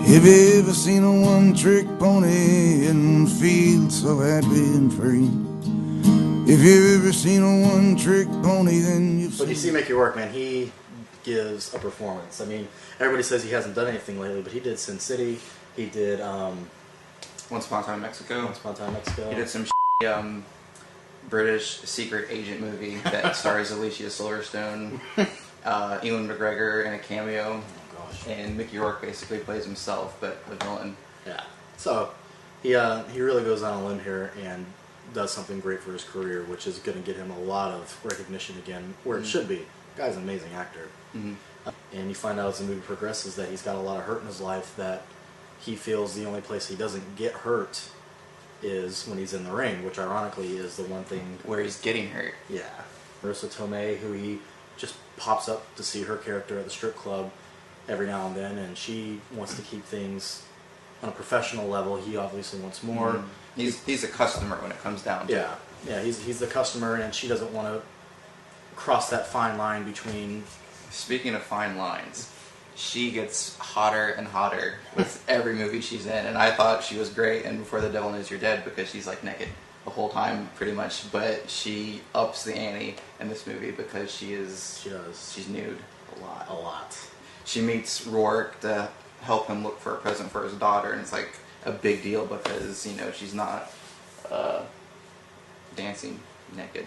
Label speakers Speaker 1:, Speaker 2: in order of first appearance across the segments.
Speaker 1: Have you ever seen a one-trick pony and feel so happy and free? If you've ever seen a one-trick pony, then you've seen...
Speaker 2: But you see Mickey Rourke, man, he gives a performance. I mean, everybody says he hasn't done anything lately, but he did Sin City. He did
Speaker 3: Once Upon a Time in Mexico.
Speaker 2: Once Upon a Time in Mexico.
Speaker 3: He did some British secret agent movie that stars Alicia Silverstone, Ewan McGregor in a cameo, and Mickey Rourke basically plays himself, but the villain.
Speaker 2: Yeah. So he really goes on a limb here and does something great for his career, which is going to get him a lot of recognition again, where it should be. The guy's an amazing actor. And you find out as the movie progresses that he's got a lot of hurt in his life, that he feels the only place he doesn't get hurt is when he's in the ring, which ironically is the one thing
Speaker 3: where he's getting hurt.
Speaker 2: Yeah. Marisa Tomei, who he just pops up to see her character at the strip club every now and then, and she wants to keep things on a professional level. He obviously wants more.
Speaker 3: He's a customer when it comes down to it.
Speaker 2: Yeah, he's the customer, and she doesn't want to cross that fine line between...
Speaker 3: Speaking of fine lines, she gets hotter and hotter with every movie she's in, and I thought she was great in Before the Devil Knows You're Dead because she's like naked the whole time pretty much, but she ups the ante in this movie because she's nude a lot. She meets Rourke to help him look for a present for his daughter, and it's like a big deal because, you know, she's not dancing naked.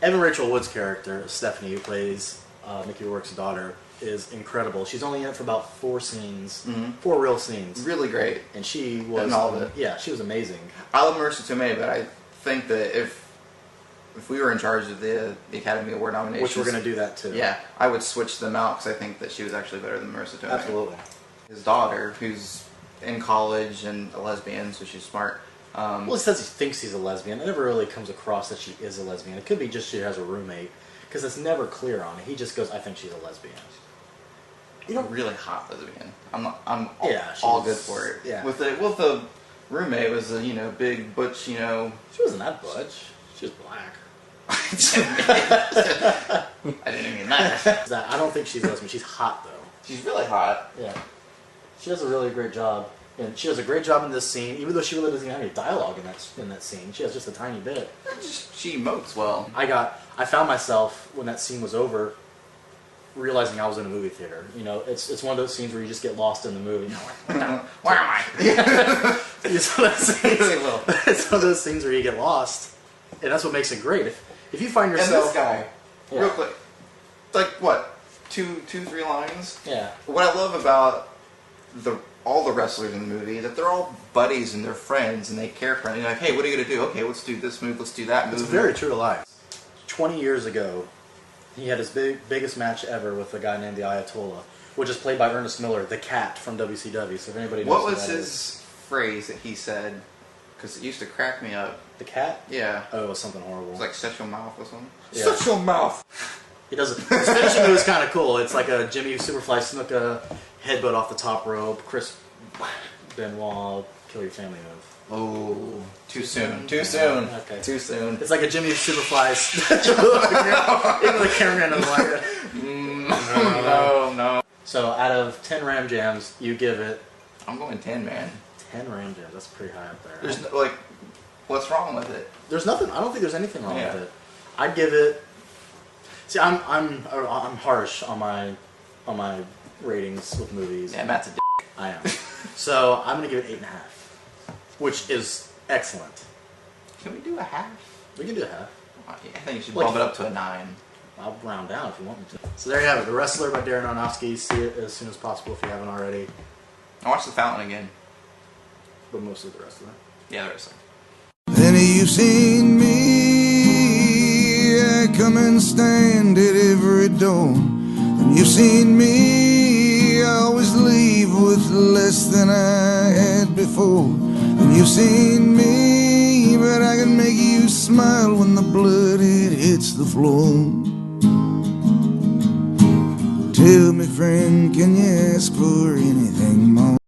Speaker 2: Evan Rachel Wood's character, Stephanie, who plays Mickey Rourke's daughter, is incredible. She's only in it for about 4 scenes, 4 real scenes.
Speaker 3: Really great.
Speaker 2: And she was...
Speaker 3: in all of it.
Speaker 2: Yeah, she was amazing.
Speaker 3: I love Marisa Tomei, but I think that if we were in charge of the Academy Award nominations...
Speaker 2: Which we're going to do that too.
Speaker 3: Yeah, I would switch them out because I think that she was actually better than Marisa Tomei.
Speaker 2: Absolutely.
Speaker 3: His daughter, who's in college and a lesbian, so she's smart.
Speaker 2: Well, he says he thinks he's a lesbian. It never really comes across that she is a lesbian. It could be just she has a roommate, because it's never clear on it. He just goes, I think she's a lesbian.
Speaker 3: You know, really hot lesbian. I'm
Speaker 2: all
Speaker 3: good for it.
Speaker 2: Yeah.
Speaker 3: With the roommate was a, you know, big butch, you know.
Speaker 2: She wasn't that butch. She was black.
Speaker 3: I didn't mean that.
Speaker 2: I don't think she's lesbian. She's hot though.
Speaker 3: She's really hot.
Speaker 2: Yeah. She does a really great job, and she does a great job in this scene. Even though she really doesn't have any dialogue in that scene, she has just a tiny bit.
Speaker 3: She emotes well.
Speaker 2: I found myself when that scene was over, realizing I was in a movie theater. You know, it's one of those scenes where you just get lost in the movie. You know,
Speaker 3: where am I?
Speaker 2: It's one of those things where you get lost, and that's what makes it great. If you find yourself...
Speaker 3: And this guy, real quick, like what, 2-3 lines?
Speaker 2: Yeah.
Speaker 3: What I love about all the wrestlers in the movie is that they're all buddies and they're friends and they care for it. You're like, hey, what are you going to do? Okay, let's do this move, let's do that move.
Speaker 2: It's very true to life. 20 years ago, he had his biggest match ever with a guy named the Ayatollah, which is played by Ernest Miller, the Cat from WCW. So if anybody knows
Speaker 3: what was his phrase that he said? Because it used to crack me up.
Speaker 2: The Cat?
Speaker 3: Yeah.
Speaker 2: Oh, it was something horrible.
Speaker 3: It was like shut your mouth or something.
Speaker 2: Yeah.
Speaker 3: Shut your mouth.
Speaker 2: He does it. His finishing move is kind of cool. It's like a Jimmy Superfly Snuka headbutt off the top rope. Chris Benoit kill your family move.
Speaker 3: Oh, too soon. Too soon.
Speaker 2: Okay.
Speaker 3: Too soon.
Speaker 2: It's like a Jimmy Superfly. Even the cameraman doesn't like it.
Speaker 3: No.
Speaker 2: So out of 10 Ram Jams, you give it...
Speaker 3: I'm going 10, man.
Speaker 2: 10 Ram Jams. That's pretty high up there.
Speaker 3: There's no, like, what's wrong with it?
Speaker 2: There's nothing. I don't think there's anything wrong with it. I'd give it... See, I'm harsh on my ratings with movies.
Speaker 3: Yeah, Matt's a dick.
Speaker 2: I am. So I'm gonna give it 8.5, which is excellent.
Speaker 3: Can we do a half?
Speaker 2: We can do a half.
Speaker 3: I think you should bump it up to a 9.
Speaker 2: I'll round down if you want me to. So there you have it, The Wrestler by Darren Aronofsky. See it as soon as possible if you haven't already.
Speaker 3: I watched The Fountain again.
Speaker 2: But mostly The Wrestler.
Speaker 3: Yeah, The Wrestler.
Speaker 1: Then you've seen me, I come and stand at every door. And you've seen me, I always leave with less than I had before. And you've seen me, but I can make you smile when the blood it hits the floor. Tell me, friend, can you ask for anything?